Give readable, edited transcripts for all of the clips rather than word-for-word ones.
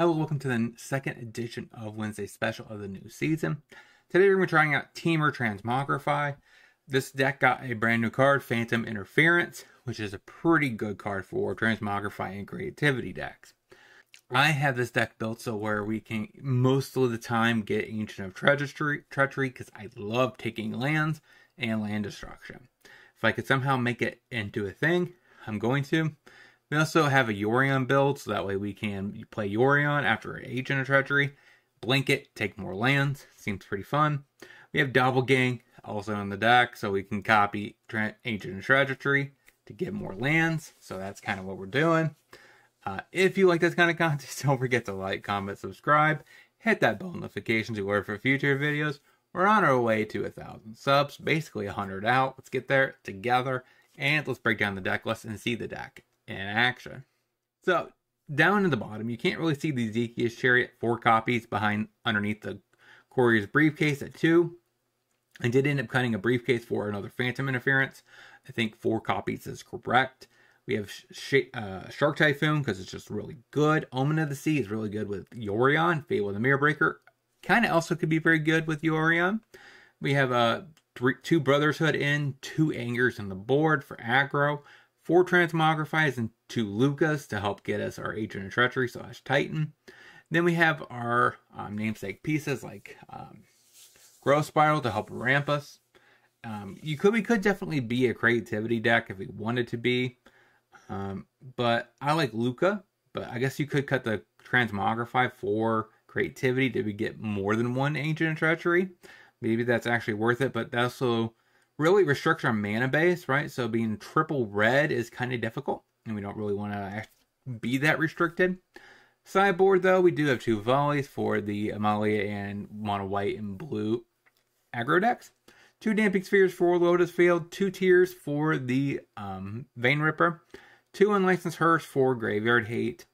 Hello, welcome to the second edition of Wednesday Special of the new season. Today we're going to be trying out Temur Transmogrify. This deck got a brand new card, Phantom Interference, which is a pretty good card for Transmogrify and Creativity decks. I have this deck built so where we can most of the time get Ancient of Treachery because I love taking lands and land destruction. If I could somehow make it into a thing, I'm going to. We also have a Yorion build, so that way we can play Yorion after Agent of Treachery, blink it, take more lands. Seems pretty fun. We have Doppelgang also in the deck, so we can copy Agent of Treachery to get more lands. So that's kind of what we're doing. If you like this kind of content, don't forget to like, comment, subscribe, hit that bell notification to alert for future videos. We're on our way to 1,000 subs, basically 100 out. Let's get there together, and let's break down the deck list and see the deck in action. So down in the bottom, you can't really see the Ezekiel's Chariot, 4 copies underneath the Courier's Briefcase at 2. I did end up cutting a briefcase for another Phantom Interference. I think 4 copies is correct. We have Shark Typhoon because it's just really good. Omen of the Sea is really good with Yorion. Fable of the Mirror Breaker kind of also could be very good with Yorion. We have 2 Brotherhood in, 2 Angers on the board for aggro, 4 Transmogrifies, and 2 Lucas to help get us our Agent of Treachery / Titan. Then we have our namesake pieces like Growth Spiral to help ramp us. We could definitely be a creativity deck if we wanted to be. But I like Luca, but I guess you could cut the Transmogrify for creativity to get more than 1 Agent of Treachery. Maybe that's actually worth it, but that also really restricts our mana base, right? So being triple red is kind of difficult, and we don't really want to be that restricted. Sideboard, though, we do have 2 volleys for the Amalia and mono white and blue aggro decks. 2 Damping Spheres for Lotus Field, 2 Tears for the Vein Ripper, 2 Unlicensed Hearths for Graveyard Hate,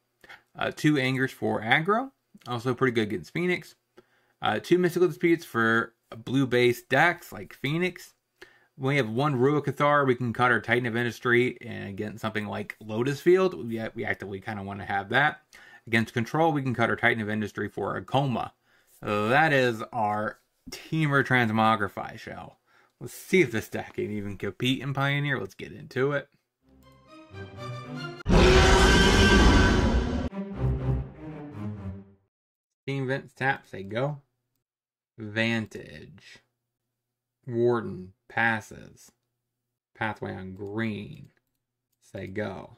2 Angers for aggro, also pretty good against Phoenix, 2 Mystical Disputes for blue-based decks like Phoenix. When we have 1 Ruach Cathar, we can cut our Titan of Industry, and against something like Lotus Field, we actively kind of want to have that. Against Control, we can cut our Titan of Industry for a Coma. That is our Temur Transmogrify shell. Let's see if this deck can even compete in Pioneer. Let's get into it. Steam Vents tap, say go. Vantage. Warden passes. Pathway on green, say go.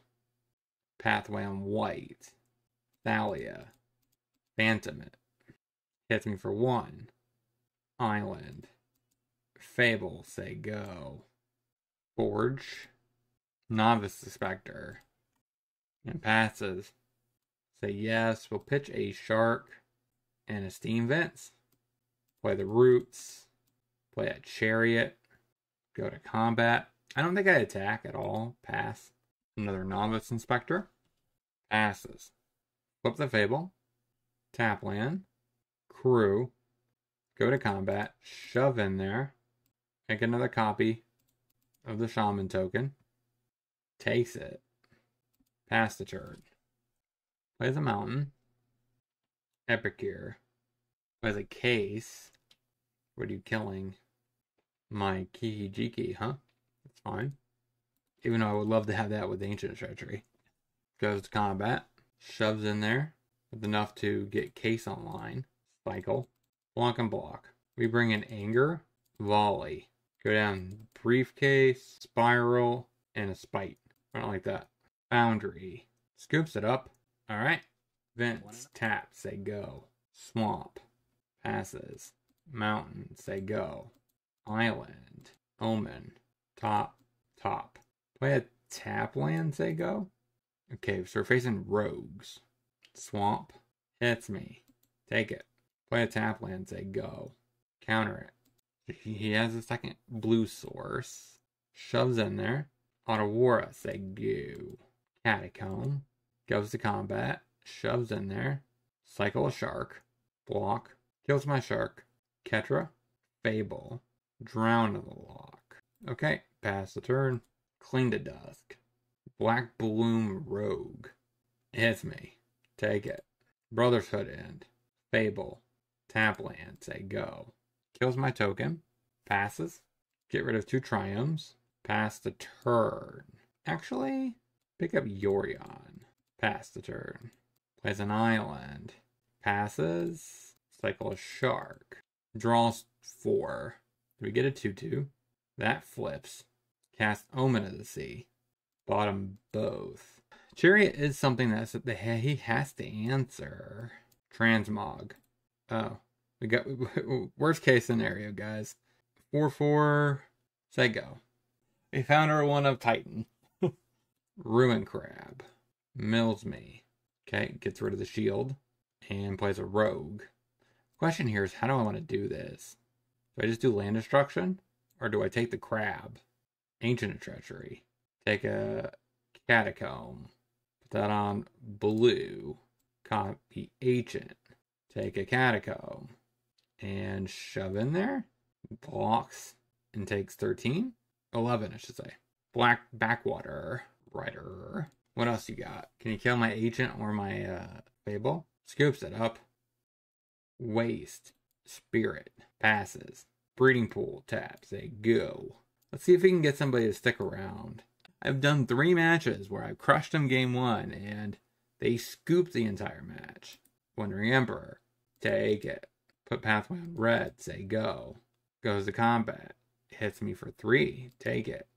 Pathway on white. Thalia. Phantom it. Hits me for 1. Island. Fable, say go. Forge. Novice Spectre. And passes. Say yes. We'll pitch a Shark and a Steam Vents. Play the Roots. Play a Chariot. Go to combat. I don't think I attack at all. Pass. Another Novice Inspector. Passes. Flip the Fable. Tap land. Crew. Go to combat. Shove in there. Make another copy of the Shaman token. Takes it. Pass the turn. Plays a Mountain. Epicure. Plays a Case. What are you killing? My KebbieG, huh? That's fine. Even though I would love to have that with Ancient of Treachery. Goes to combat. Shoves in there. With enough to get Case online. Cycle. Block and block. We bring in Anger. Volley. Go down Briefcase. Spiral. And a Spite. I don't like that. Foundry. Scoops it up. Alright. Vents. Tap. Say go. Swamp. Passes. Mountain. Say go. Island. Omen. Top. Play a tap land, say go. Okay, so we're facing rogues. Swamp. Hits me. Take it. Play a tap land, say go. Counter it. He has a second blue source. Shoves in there. Otawara, say go. Catacomb. Goes to combat. Shoves in there. Cycle a Shark. Block. Kills my Shark. Ketra. Fable. Drown in the Lock. Okay, pass the turn. Cling to Dusk. Black Bloom Rogue. Hits me. Take it. Brotherhood End. Fable. Tap land. Say go. Kills my token. Passes. Get rid of 2 triumphs. Pass the turn. Actually, pick up Yorion. Pass the turn. Plays an island. Passes. Cycle a shark. Draws 4. Do we get a 2/2? That flips. Cast Omen of the Sea. Bottom both. Chariot is something that he has to answer. Transmog. Oh. We got worst case scenario, guys. 4/4. Say go. We found our one of Titan. Ruin Crab. Mills me. Okay, gets rid of the shield. And plays a rogue. Question here is, how do I want to do this? Do I just do land destruction? Or do I take the crab? Ancient of Treachery. Take a catacomb. Put that on blue. Copy ancient. Take a catacomb. And shove in there. Blocks. And takes 13. 11, I should say. Black Backwater Rider. What else you got? Can you kill my agent or my Fable? Scoops it up. Waste. Spirit. Passes. Breeding Pool. Tap. Say go. Let's see if we can get somebody to stick around. I've done 3 matches where I've crushed them game 1 and they scooped the entire match. Wandering Emperor. Take it. Put Pathway on red. Say go. Goes to combat. Hits me for 3. Take it.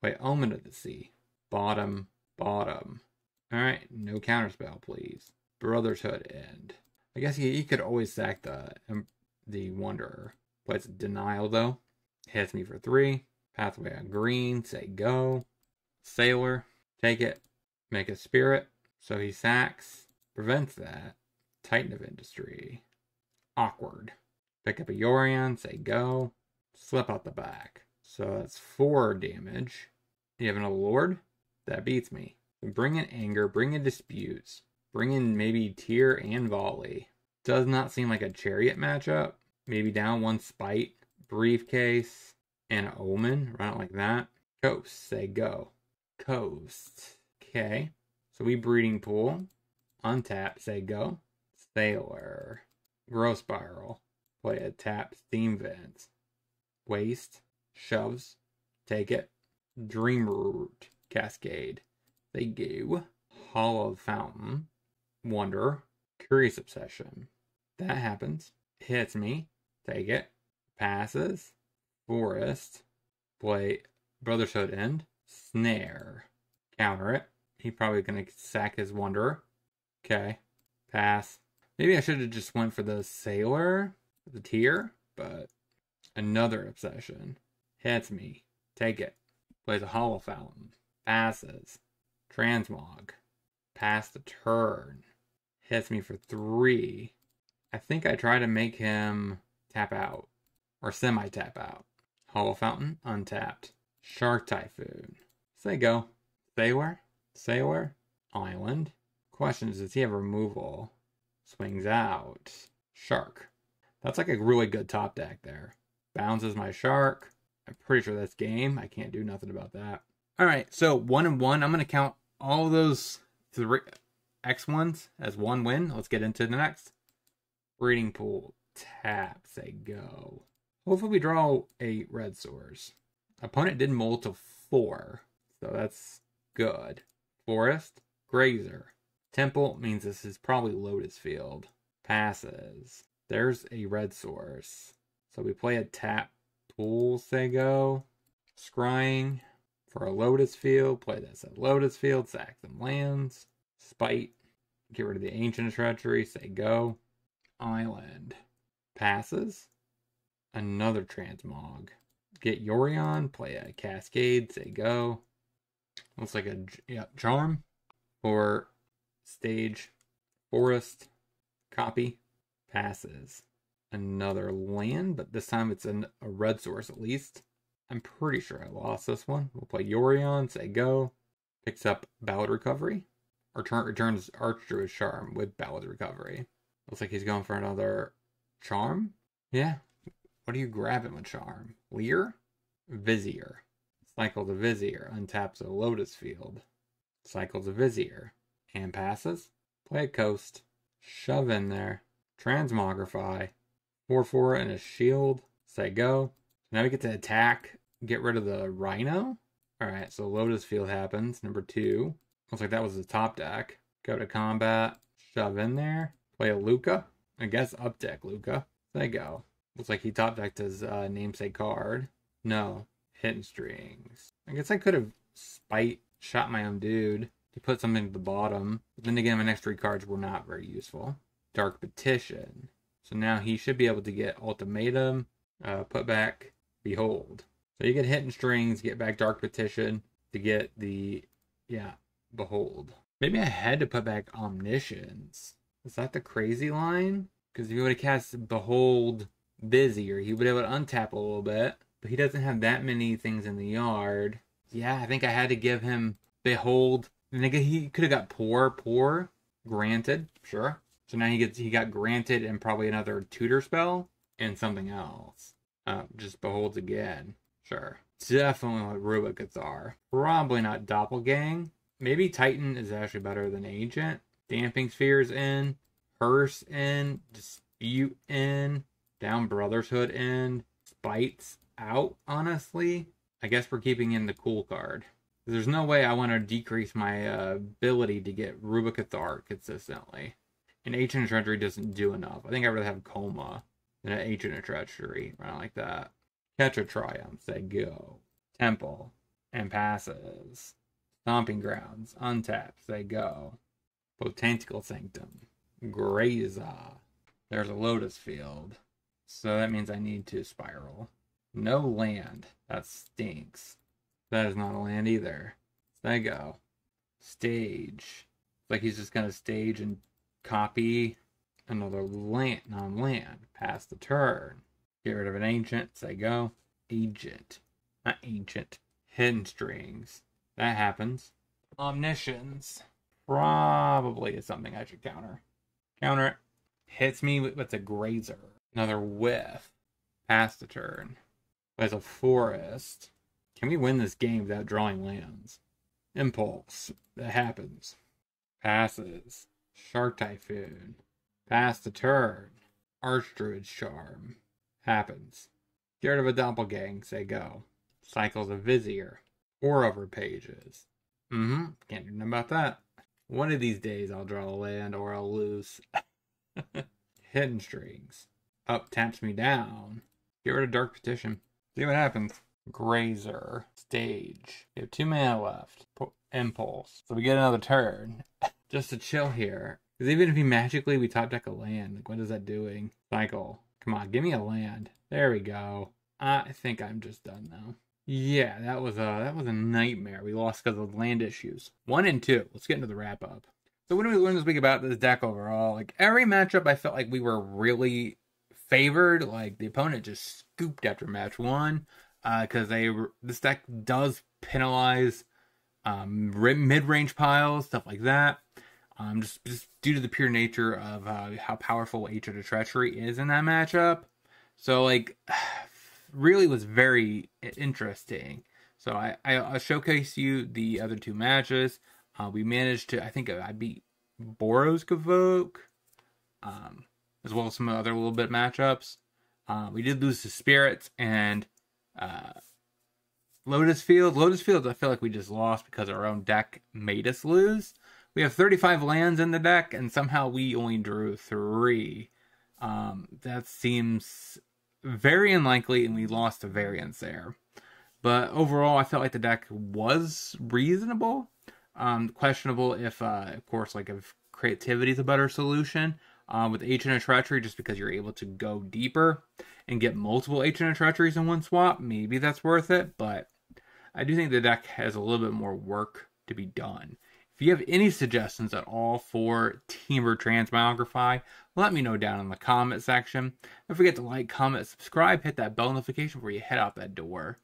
Play Omen of the Sea. Bottom. Alright, no counterspell, please. Brotherhood End. I guess he could always sack the Wanderer. Plays Denial, though. Hits me for 3. Pathway on green. Say go. Sailor. Take it. Make a spirit. So he sacks. Prevents that. Titan of Industry. Awkward. Pick up a Yorion. Say go. Slip out the back. So that's 4 damage. You have another Lord? That beats me. Bring in Anger. Bring in Disputes. Bring in maybe Tear and Volley. Does not seem like a Chariot matchup. Maybe down 1 Spite. Briefcase. And an Omen. Run it like that. Coast. Say go. Coast. Okay. So we Breeding Pool. Untap. Say go. Sailor. Growth Spiral. Play a tap. Steam Vents. Waste. Shoves. Take it. Dream Root. Cascade. They go. Hollow Fountain. Wonder. Curious Obsession. That happens. Hits me. Take it. Passes. Forest. Play Brotherhood End. Snare. Counter it. He's probably going to sack his Wanderer. Okay. Pass. Maybe I should have just went for the Sailor. The Tear. But another Obsession. Hits me. Take it. Plays a Hollow Fountain. Passes. Transmog. Pass the turn. Hits me for 3. I think I try to make him tap out. Or semi-tap out. Hollow Fountain. Untapped. Shark Typhoon. Say go. Sailor. Island. Question is, does he have removal? Swings out. Shark. That's like a really good top deck there. Bounces my shark. I'm pretty sure that's game. I can't do nothing about that. Alright, so 1 and 1. I'm going to count all those 3 X1s as 1 win. Let's get into the next. Breeding Pool. Tap. Say go. Hopefully we draw a red source. Opponent did mull to 4. So that's good. Forest. Grazer. Temple means this is probably Lotus Field. Passes. There's a red source. So we play a tap. Pool. Say go. Scrying. For a Lotus Field. Play this at Lotus Field. Sack some lands. Spite. Get rid of the Ancient Treachery. Say go. Island. Passes. Another Transmog. Get Yorion. Play a Cascade. Say go. Looks like a Charm. For stage. Forest. Copy. Passes. Another land, but this time it's a red source at least. I'm pretty sure I lost this one. We'll play Yorion. Say go. Picks up Ballad Recovery. Returns Archdruid Charm with Ballad Recovery. Looks like he's going for another Charm. Yeah. What do you grab him with Charm? Leer? Vizier. Cycle the Vizier. Untaps a Lotus Field. Cycles a Vizier. And passes. Play a Coast. Shove in there. Transmogrify. 4/4 and a shield. Say go. Now we get to attack. Get rid of the Rhino. Alright, so Lotus Field happens. Number 2. Looks like that was the top deck. Go to combat. Shove in there. Play a Luca. I guess up deck Luca. Say go. Looks like he top decked his namesake card. No. Hidden Strings. I guess I could have shot my own dude to put something at the bottom. But then again, my next 3 cards were not very useful. Dark Petition. So now he should be able to get Ultimatum, put back Behold. So you get Hidden Strings, get back Dark Petition to get the, Behold. Maybe I had to put back Omniscience. Is that the crazy line? Because if he would have cast Behold busier, he would be able to untap a little bit. But he doesn't have that many things in the yard. Yeah, I think I had to give him Behold. And he could have got Pour. Granted, sure. So now he got Granted and probably another tutor spell and something else. Just Beholds again. Sure. Definitely what Rubik's are. Probably not Doppelgang. Maybe Titan is actually better than Agent. Damping Spheres in. Hearse in. Dispute in. Down Brotherhood in. Spites out, honestly. I guess we're keeping in the cool card. There's no way I want to decrease my ability to get Rubik's consistently. And Agent of Treachery doesn't do enough. I think I'd rather have Coma than an Agent of Treachery. Around like that. Catch a Triumph. Say go. Temple. And passes. Stomping Grounds. Untap. Say go. Botanical Sanctum. Graza. There's a Lotus Field. So that means I need to spiral. No land. That stinks. That is not a land either. Say go. Stage. Like he's just gonna stage and copy another land, non-land. Pass the turn. Get rid of an ancient. Say go. Agent. Not ancient. Hidden Strings. That happens. Omniscience. Probably is something I should counter. Counter it. Hits me with a Grazer. Another whiff. Pass the turn. There's a Forest. Can we win this game without drawing lands? Impulse. That happens. Passes. Shark Typhoon. Pass the turn. Archdruid's Charm. Happens. Get rid of a Doppelgang. Say go. Cycles of Vizier. 4 over pages. Can't do nothing about that. One of these days I'll draw a land or I'll lose. Hidden Strings. Up taps me down. Get rid of Dark Petition. See what happens. Grazer. Stage. We have 2 mana left. Impulse. So we get another turn. Just to chill here. Because even if we top deck a land, like what is that doing? Cycle. Come on, give me a land. There we go. I think I'm just done now. Yeah, that was a nightmare. We lost because of land issues. 1 and 2. Let's get into the wrap up. So what did we learn this week about this deck overall? Like every matchup, I felt like we were really favored. Like the opponent just scooped after match 1, because this deck does penalize mid-range piles, stuff like that. Just due to the pure nature of how powerful Agent of Treachery is in that matchup. So like, really was very interesting. So I'll showcase you the other 2 matches. We managed to, I think I beat Boros Kavok, as well as some other little bit matchups. We did lose to Spirits and Lotus Field. Lotus Field, I feel like we just lost because our own deck made us lose. We have 35 lands in the deck, and somehow we only drew 3. That seems very unlikely, and we lost a variance there. But overall, I felt like the deck was reasonable. Questionable if, of course, like if creativity is a better solution. With Agent of Treachery, just because you're able to go deeper and get multiple Agent of Treacheries in one swap, maybe that's worth it. But I do think the deck has a little bit more work to be done. If you have any suggestions at all for Temur Transmogrify, let me know down in the comment section. Don't forget to like, comment, subscribe, hit that bell notification before you head out that door.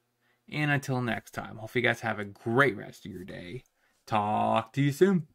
And until next time, hopefully you guys have a great rest of your day. Talk to you soon.